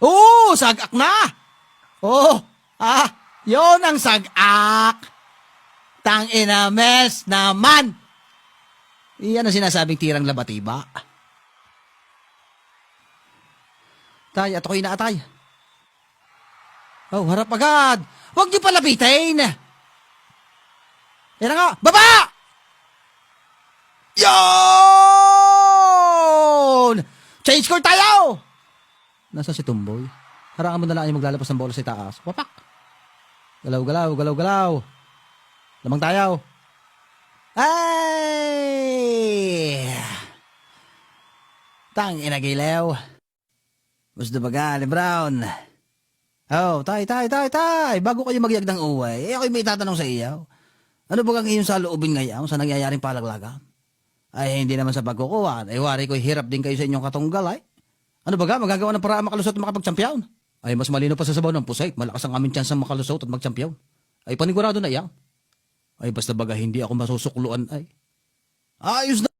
Oo, sagak na! Oo, yon ang sagak. Tangina, mes naman! Iyan ang sinasabing tirang labatiba. Tay, at ako'y naatay. Oh, harap agad! Huwag niyo palapitin! Yan na nga, baba! Yon! Change score tayo! Nasa si Tumboy? Harangan mo na lang yung maglalabas ng bola sa itaas. Wapak! Galaw, galaw, galaw, galaw. Lamang tayo. Ay! Tang inagilaw. Gusto ba ka, Brown? Oh, tay. Bago kayo magyag ng uway, ako'y may tatanong sa iyo. Ano ba kang iyong saloobin ngayon sa nangyayaring palaglagan? Ay, hindi naman sa pagkukuha. Ay, wari ko'y hirap din kayo sa inyong katunggal, ay. Ano ba magagawa ng paraan makalusot at makapagtsampyawn? Ay, mas malino pa sa sabaw ng pusay. Malakas ang aming tiyans makalusot at magtsampyawn. Ay, panigurado na yan. Ay, basta baga hindi ako masusukluan, ay. Ayos na.